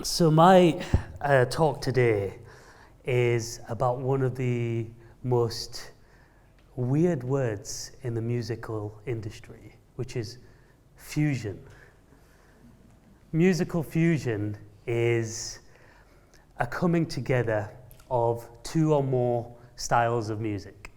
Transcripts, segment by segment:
So my talk today is about one of the most weird words in the musical industry, which is fusion. Musical fusion is a coming together of two or more styles of music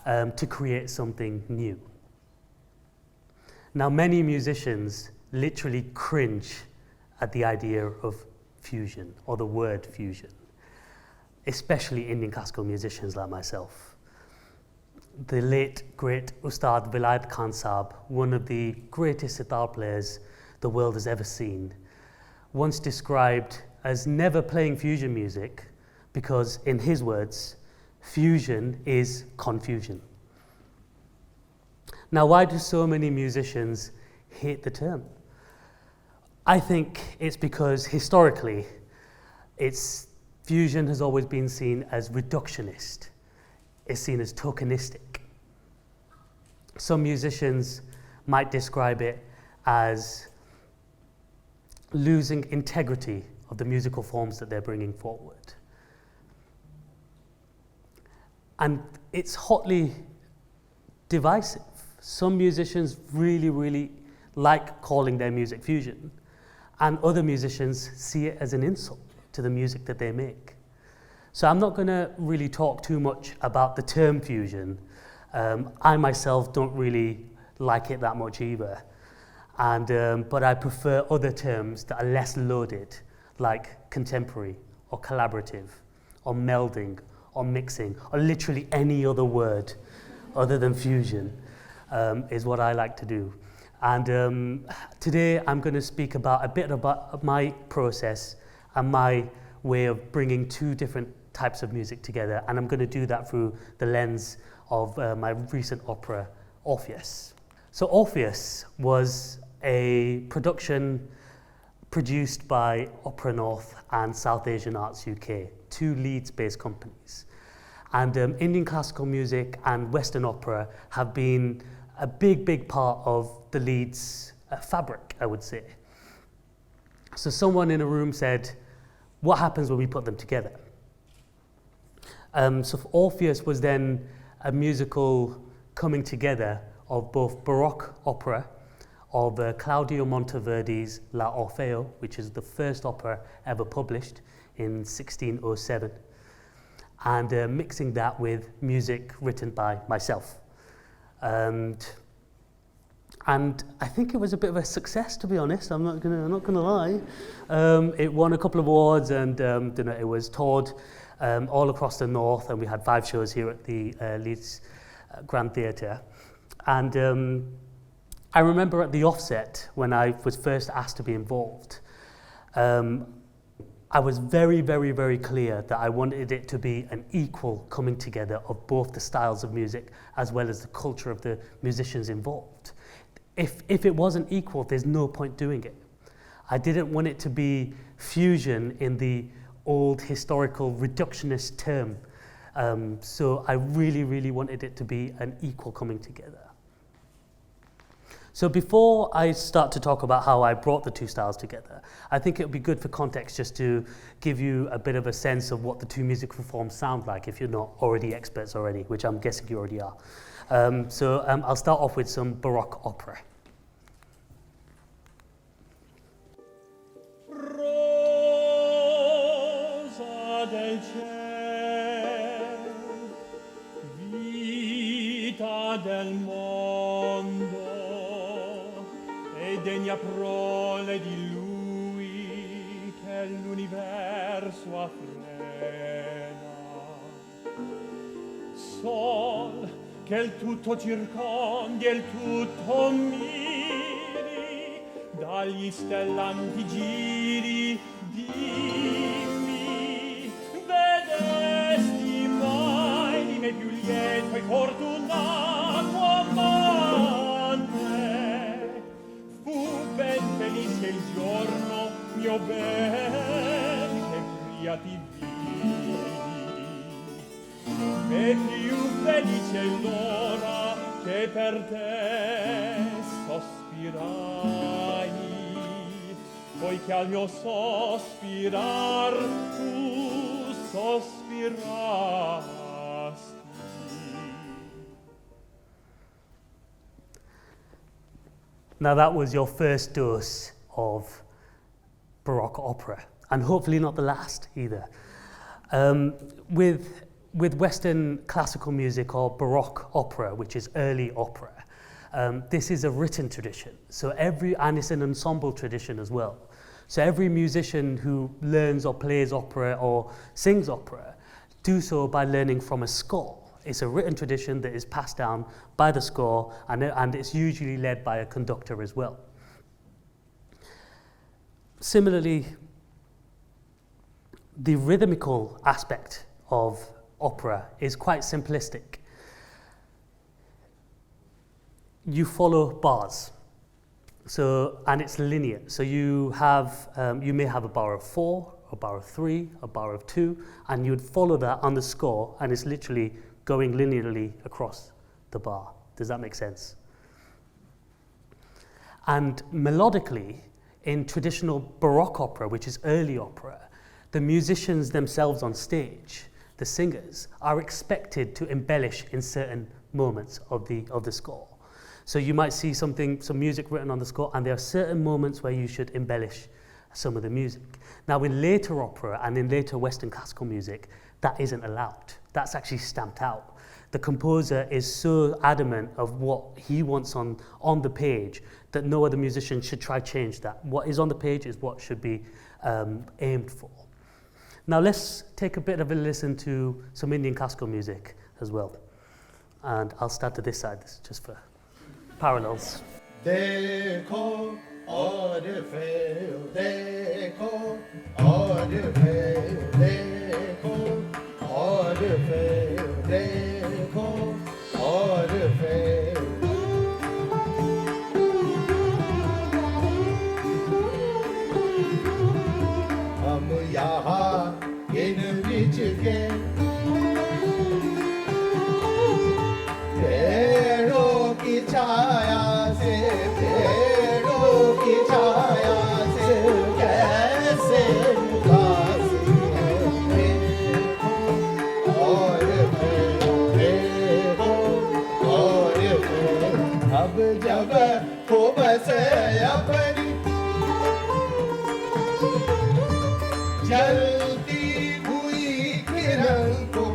to create something new. Now, many musicians literally cringe at the idea of fusion or the word fusion, especially Indian classical musicians like myself. The late, great Ustad Vilayat Khan Sahab, one of the greatest sitar players the world has ever seen, once described as never playing fusion music because, in his words, fusion is confusion. Now, why do so many musicians hate the term? I think it's because historically, fusion has always been seen as reductionist. It's seen as tokenistic. Some musicians might describe it as losing integrity of the musical forms that they're bringing forward. And it's hotly divisive. Some musicians really like calling their music fusion, and other musicians see it as an insult to the music that they make. So I'm not going to really talk too much about the term fusion. I myself don't really like it that much either. But I prefer other terms that are less loaded, like contemporary or collaborative or melding or mixing or literally any other word other than fusion is what I like to do. And today I'm going to speak about a bit about my process and my way of bringing two different types of music together, and I'm going to do that through the lens of my recent opera, Orpheus. So Orpheus was a production produced by Opera North and South Asian Arts UK, two Leeds-based companies. And Indian classical music and Western opera have been a big part of the Leeds fabric, I would say. So someone in a room said, what happens when we put them together? So Orpheus was then a musical coming together of both Baroque opera, of Claudio Monteverdi's La Orfeo, which is the first opera ever published in 1607, and mixing that with music written by myself. And I think it was a bit of a success, to be honest. I'm not gonna lie. It won a couple of awards, and it was toured all across the north, and we had 5 shows here at the Leeds Grand Theatre. And I remember at the offset, when I was first asked to be involved, I was very clear that I wanted it to be an equal coming together of both the styles of music as well as the culture of the musicians involved. If it wasn't equal, there's no point doing it. I didn't want it to be fusion in the old historical reductionist term. So I really wanted it to be an equal coming together. So before I start to talk about how I brought the two styles together, I think it would be good for context just to give you a bit of a sense of what the two musical forms sound like if you're not already experts already, which I'm guessing you already are. I'll start off with some Baroque opera. Rosa del ciel, vita del mondo, e degna prole di lui che l'universo affrena. Sol che il tutto circondi e il tutto miri, dagli stellanti giri, dimmi, vedesti mai di me più lieto e fortunato amante? Fu ben felice il giorno, mio ben, che pria ti vidi, e più felice l'ora che per te sospirai. poiché al mio sospirar tu sospirasti. Now that was your first dose of Baroque opera, and hopefully not the last either. With Western classical music or Baroque opera, which is early opera, this is a written tradition. And it's an ensemble tradition as well. So every musician who learns or plays opera or sings opera do so by learning from a score. It's a written tradition that is passed down by the score, and it's usually led by a conductor as well. Similarly, the rhythmical aspect of opera is quite simplistic. You follow bars, and it's linear. So you may have a bar of 4, a bar of 3, a bar of 2, and you'd follow that on the score, and it's literally going linearly across the bar. Does that make sense? And melodically, in traditional Baroque opera, which is early opera, the musicians themselves on stage, the singers, are expected to embellish in certain moments of the score. So you might see some music written on the score, and there are certain moments where you should embellish some of the music. Now, in later opera and in later Western classical music, that isn't allowed. That's actually stamped out. The composer is so adamant of what he wants on the page that no other musician should try to change that. What is on the page is what should be aimed for. Now let's take a bit of a listen to some Indian classical music as well. And I'll start to this side, this is just for parallels. Dekho Orpheus, dekho Orpheus, dekho Orpheus, dekho Orpheus. हम यहाँ इन बीच के पेड़ों की छाया से कैसे उदासी है और अब जब हो बसे अपनी जलती हुई किरण को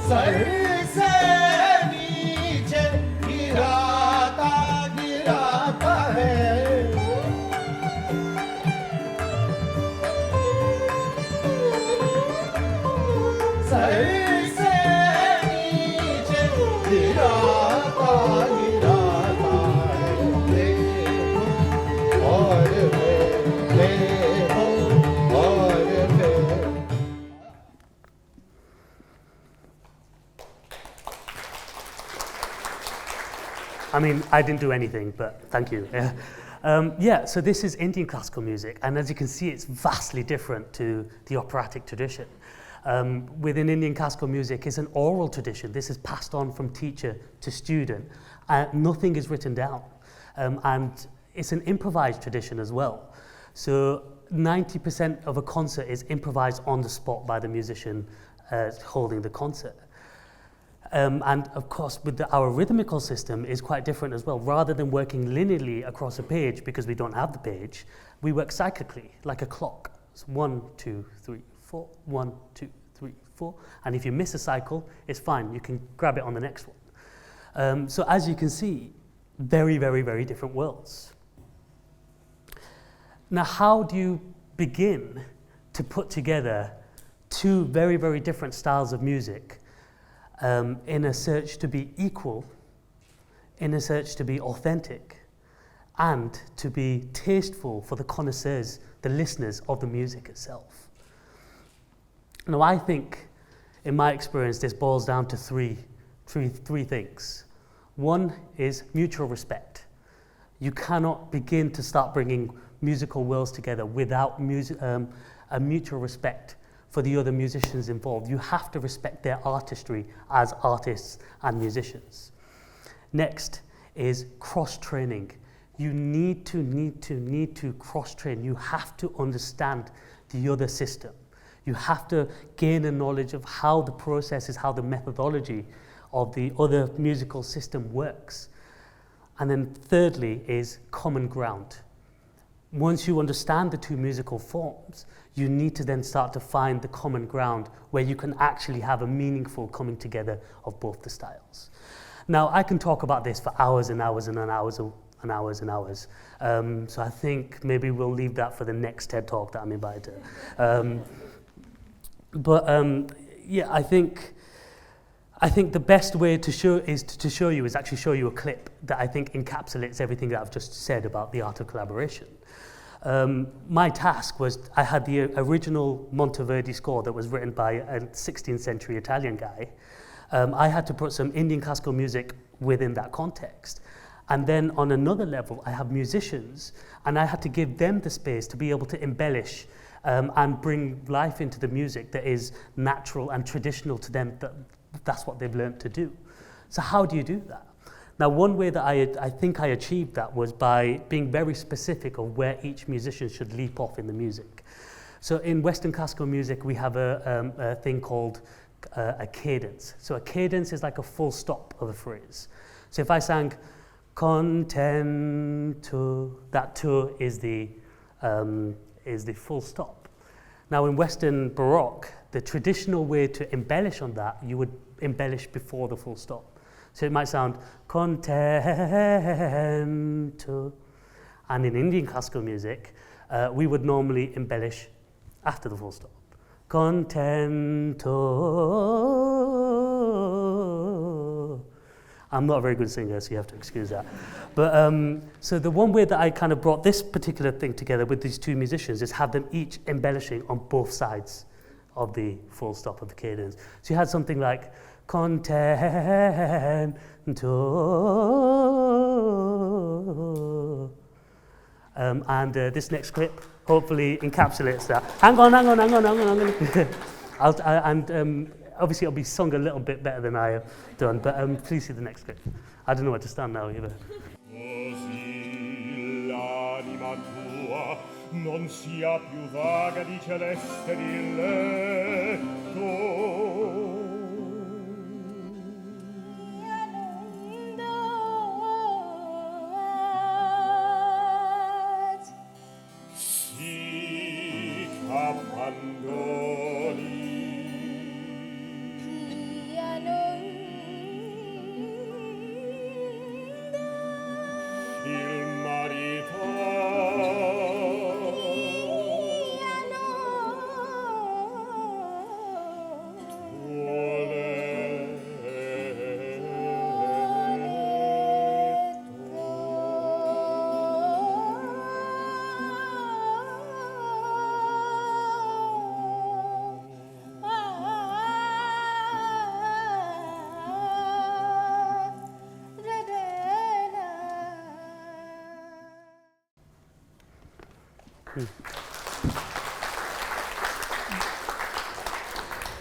सर से नीचे गिराता है सर से नीचे गिराता है देखो और देखो और I mean, I didn't do anything, but thank you. So this is Indian classical music, and as you can see, it's vastly different to the operatic tradition. Within Indian classical music, it's an oral tradition. This is passed on from teacher to student. Nothing is written down, and it's an improvised tradition as well. So 90% of a concert is improvised on the spot by the musician holding the concert. And of course, with our rhythmical system is quite different as well. Rather than working linearly across a page, because we don't have the page, we work cyclically, like a clock. It's 1, 2, 3, 4, 1, 2, 3, 4. And if you miss a cycle, it's fine. You can grab it on the next one. So as you can see, very, very, very different worlds. Now, how do you begin to put together two very, very different styles of music in a search to be equal, in a search to be authentic, and to be tasteful for the connoisseurs, the listeners of the music itself? Now, I think, in my experience, this boils down to three things. One is mutual respect. You cannot begin to start bringing musical worlds together without a mutual respect for the other musicians involved. You have to respect their artistry as artists and musicians. Next is cross-training. you need to cross-train. You have to understand the other system. You have to gain a knowledge of how the processes, how the methodology of the other musical system works. And then thirdly is common ground. Once you understand the two musical forms, you need to then start to find the common ground where you can actually have a meaningful coming together of both the styles. Now, I can talk about this for hours and hours and hours and hours and hours. So I think maybe we'll leave that for the next TED Talk that I'm invited to. Yeah, I think the best way to show you is actually show you a clip that I think encapsulates everything that I've just said about the art of collaboration. My task was, I had the original Monteverdi score that was written by a 16th century Italian guy. I had to put some Indian classical music within that context. And then on another level, I have musicians, and I had to give them the space to be able to embellish and bring life into the music that is natural and traditional to them. That's what they've learned to do. So how do you do that? Now, one way that I think I achieved that was by being very specific of where each musician should leap off in the music. So in Western classical music, we have a thing called a cadence. So a cadence is like a full stop of a phrase. So if I sang contento, that to is the full stop. Now in Western Baroque, the traditional way to embellish on that, you would embellish before the full stop. So it might sound contento. And in Indian classical music, we would normally embellish after the full stop. Contento. I'm not a very good singer, so you have to excuse that. But so the one way that I kind of brought this particular thing together with these two musicians is have them each embellishing on both sides of the full stop of the cadence. So you had something like contento. And this next clip hopefully encapsulates that. Hang on. Obviously it'll be sung a little bit better than I have done, but please see the next clip. I don't know where to stand now either. Così l'anima tua non sia più vaga di celeste diletto. Si abbandoni il marito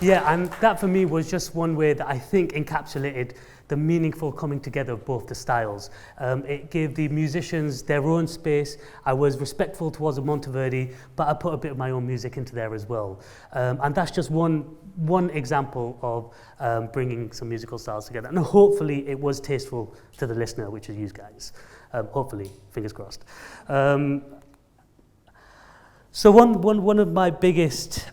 Yeah, and that for me was just one way that I think encapsulated the meaningful coming together of both the styles. It gave the musicians their own space. I was respectful towards the Monteverdi, but I put a bit of my own music into there as well. And that's just one example of bringing some musical styles together. And hopefully it was tasteful to the listener, which is you guys. Hopefully, fingers crossed. So one of my biggest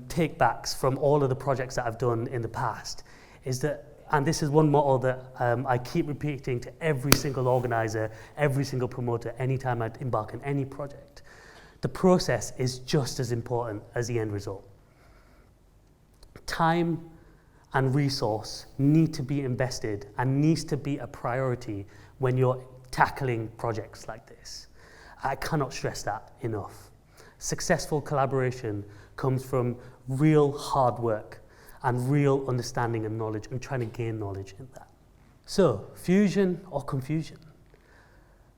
take-backs from all of the projects that I've done in the past is that, and this is one motto that I keep repeating to every single organizer, every single promoter, anytime I embark on any project, the process is just as important as the end result. Time and resource need to be invested and needs to be a priority when you're tackling projects like this. I cannot stress that enough. Successful collaboration comes from real hard work and real understanding and knowledge and trying to gain knowledge in that. So, fusion or confusion?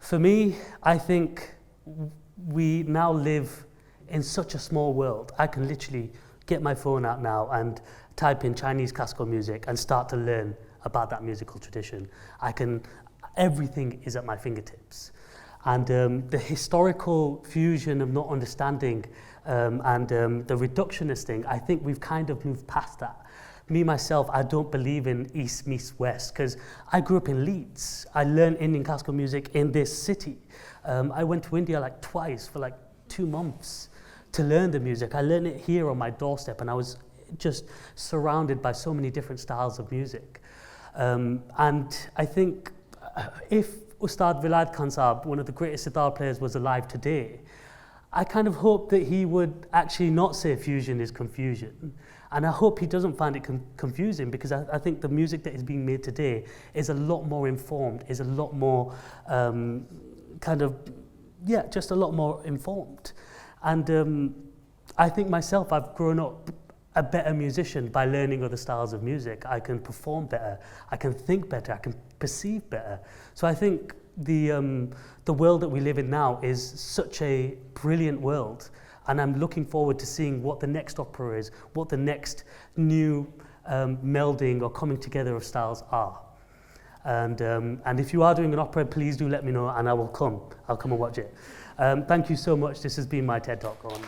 For me, I think we now live in such a small world. I can literally get my phone out now and type in Chinese classical music and start to learn about that musical tradition. Everything is at my fingertips. And the historical fusion of not understanding and the reductionist thing, I think we've kind of moved past that. Me, myself, I don't believe in East meets West, because I grew up in Leeds. I learned Indian classical music in this city. I went to India like twice for like 2 months to learn the music. I learned it here on my doorstep, and I was just surrounded by so many different styles of music. And I think if Ustad Vilayat Khan Sahab, one of the greatest sitar players, was alive today, I kind of hope that he would actually not say fusion is confusion. And I hope he doesn't find it confusing, because I think the music that is being made today is a lot more informed, is a lot more just a lot more informed. And I think myself, I've grown up a better musician by learning other styles of music. I can perform better, I can think better, I can perceive better. So I think the world that we live in now is such a brilliant world, and I'm looking forward to seeing what the next opera is, what the next new melding or coming together of styles are. And if you are doing an opera, please do let me know, and I will come. I'll come and watch it. Thank you so much. This has been my TED Talk on